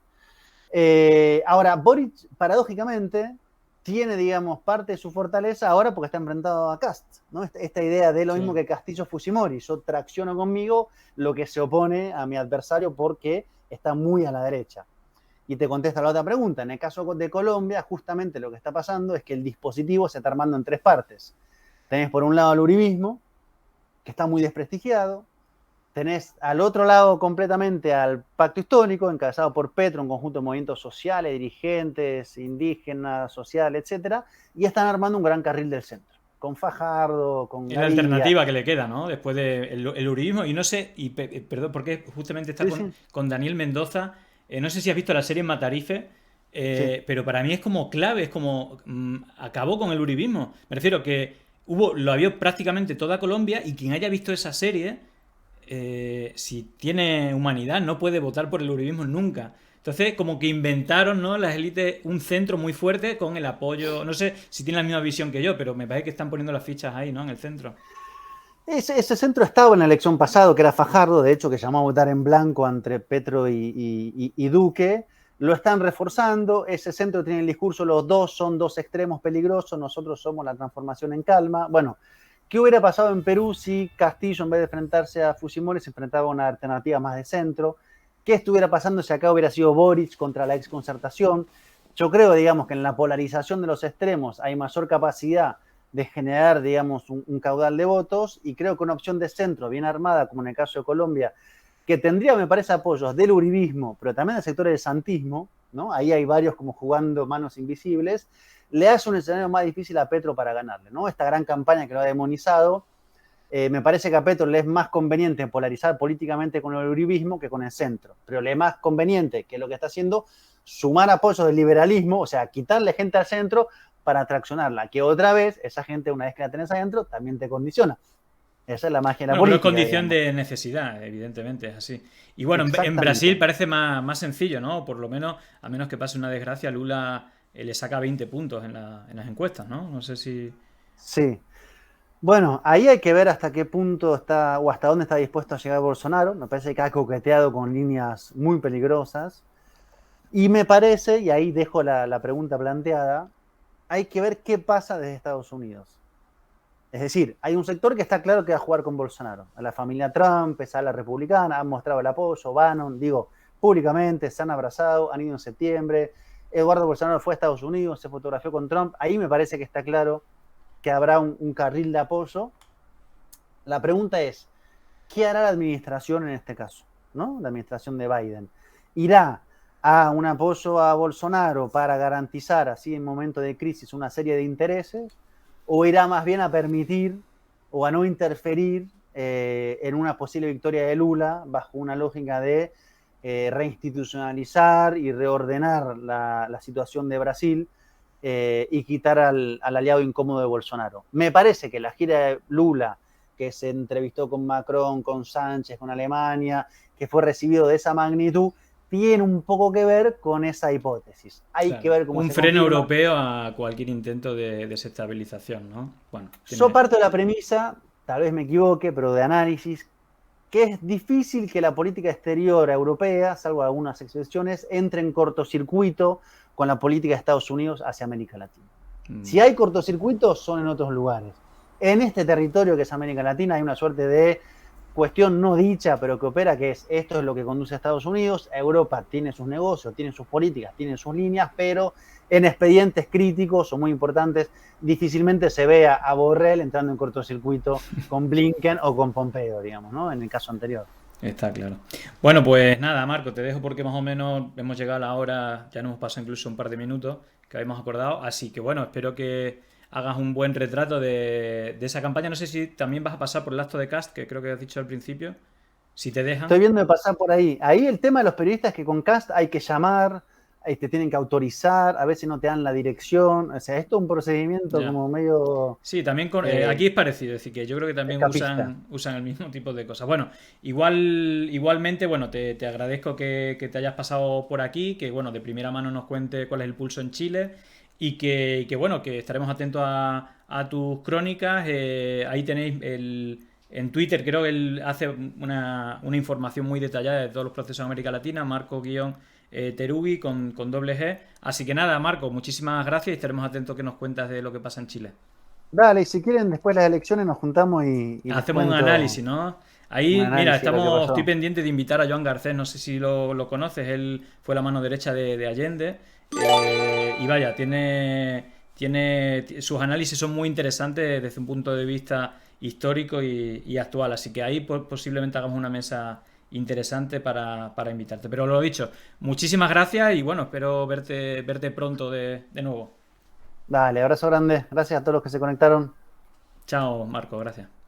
Ahora, Boric, paradójicamente, tiene, digamos, parte de su fortaleza ahora porque está enfrentado a Cast, ¿no? Esta idea de lo mismo Sí. que Castillo Fujimori, yo tracciono conmigo lo que se opone a mi adversario porque está muy a la derecha. Y te contesta la otra pregunta. En el caso de Colombia, justamente lo que está pasando es que el dispositivo se está armando en tres partes. Tenés por un lado el uribismo, que está muy desprestigiado. Tenés al otro lado completamente al pacto histórico, encabezado por Petro, un conjunto de movimientos sociales, dirigentes, indígenas, sociales, etcétera, y están armando un gran carril del centro, con Fajardo, con Es la Gaviria. alternativa que le queda, ¿no? Después del el uribismo. Y no sé, perdón, porque justamente está Sí, sí, con Daniel Mendoza. No sé si has visto la serie Matarife, sí. pero para mí es como clave, es como acabó con el uribismo. Me refiero que lo había prácticamente toda Colombia y quien haya visto esa serie, si tiene humanidad, no puede votar por el uribismo nunca. Entonces, como que inventaron, ¿no? Las élites un centro muy fuerte con el apoyo. No sé si tienen la misma visión que yo, pero me parece que están poniendo las fichas ahí, ¿no? En el centro. Ese centro estaba en la elección pasada, que era Fajardo, de hecho, que llamó a votar en blanco entre Petro y Duque. Lo están reforzando. Ese centro tiene el discurso: los dos son dos extremos peligrosos, nosotros somos la transformación en calma. Bueno, ¿qué hubiera pasado en Perú si Castillo, en vez de enfrentarse a Fujimori, se enfrentaba a una alternativa más de centro? ¿Qué estuviera pasando si acá hubiera sido Boric contra la exconcertación? Yo creo, digamos, que en la polarización de los extremos hay mayor capacidad de generar, digamos, un caudal de votos, y creo que una opción de centro bien armada, como en el caso de Colombia, que tendría, me parece, apoyos del uribismo, pero también del sector del santismo, ¿no? Ahí hay varios como jugando manos invisibles, le hace un escenario más difícil a Petro para ganarle, ¿no? Esta gran campaña que lo ha demonizado, me parece que a Petro le es más conveniente polarizar políticamente con el uribismo que con el centro, pero le es más conveniente, que lo que está haciendo, sumar apoyos del liberalismo, o sea, quitarle gente al centro para traccionarla, que otra vez esa gente, una vez que la tenés adentro, también te condiciona. Esa es la magia de la Bueno, pero es política, condición digamos. de necesidad, evidentemente, es así. Y bueno, en Brasil Exactamente. parece más sencillo, ¿no? Por lo menos, a menos que pase una desgracia, Lula le saca 20 puntos en las encuestas, ¿no? No sé si... Sí. Bueno, ahí hay que ver hasta qué punto está o hasta dónde está dispuesto a llegar Bolsonaro. Me parece que ha coqueteado con líneas muy peligrosas. Y me parece, y ahí dejo la pregunta planteada, hay que ver qué pasa desde Estados Unidos. Es decir, hay un sector que está claro que va a jugar con Bolsonaro. A la familia Trump, esa la republicana, han mostrado el apoyo, Bannon, digo, públicamente, se han abrazado, han ido en septiembre. Eduardo Bolsonaro fue a Estados Unidos, se fotografió con Trump. Ahí me parece que está claro que habrá un carril de apoyo. La pregunta es, ¿qué hará la administración en este caso? ¿No? La administración de Biden. ¿Irá a un apoyo a Bolsonaro para garantizar así en momento de crisis una serie de intereses? ¿O irá más bien a permitir o a no interferir en una posible victoria de Lula bajo una lógica de reinstitucionalizar y reordenar la situación de Brasil y quitar al aliado incómodo de Bolsonaro? Me parece que la gira de Lula, que se entrevistó con Macron, con Sánchez, con Alemania, que fue recibido de esa magnitud, tiene un poco que ver con esa hipótesis. Hay que Claro, ver cómo un se freno confirma. europeo a cualquier intento de desestabilización, ¿no? Bueno, Yo tiene... parto de la premisa, tal vez me equivoque, pero de análisis, que es difícil que la política exterior europea, salvo algunas excepciones, entre en cortocircuito con la política de Estados Unidos hacia América Latina. Si hay cortocircuitos, son en otros lugares. En este territorio que es América Latina hay una suerte de cuestión no dicha, pero que opera, que es: esto es lo que conduce a Estados Unidos. Europa tiene sus negocios, tiene sus políticas, tiene sus líneas, pero en expedientes críticos o muy importantes difícilmente se vea a Borrell entrando en cortocircuito con Blinken o con Pompeo, digamos, ¿no? En el caso anterior. Está claro. Bueno, pues nada, Marco, te dejo porque más o menos hemos llegado a la hora, ya nos hemos pasado incluso un par de minutos que habíamos acordado, así que bueno, espero que hagas un buen retrato de esa campaña. No sé si también vas a pasar por el acto de cast, que creo que has dicho al principio, si te Estoy dejan. viendo de pasar por ahí. Ahí el tema de los periodistas es que con Cast hay que llamar, te tienen que autorizar, a veces no te dan la dirección, o sea, esto es un procedimiento Ya. como medio Sí, también aquí es parecido, es decir, que yo creo que también escapista. usan el mismo tipo de cosas. Bueno, igualmente, bueno, te agradezco que te hayas pasado por aquí, que bueno, de primera mano nos cuente cuál es el pulso en Chile y que, bueno, que estaremos atentos a tus crónicas. Ahí tenéis en Twitter, creo que él hace una información muy detallada de todos los procesos en América Latina, Marco-Terugi con doble G. Así que nada, Marco, muchísimas gracias y estaremos atentos que nos cuentas de lo que pasa en Chile. Dale, y si quieren, después de las elecciones nos juntamos y les Hacemos un cuento análisis, ¿no? un Ahí, mira, análisis de lo que estoy pasó. pendiente de invitar a Joan Garcés, no sé si lo conoces, él fue la mano derecha de Allende. Y vaya, sus análisis son muy interesantes desde un punto de vista histórico y actual, así que ahí posiblemente hagamos una mesa interesante para invitarte. Pero lo dicho, muchísimas gracias y bueno, espero verte pronto de nuevo. Dale, abrazo grande. Gracias a todos los que se conectaron. Chao, Marco, gracias.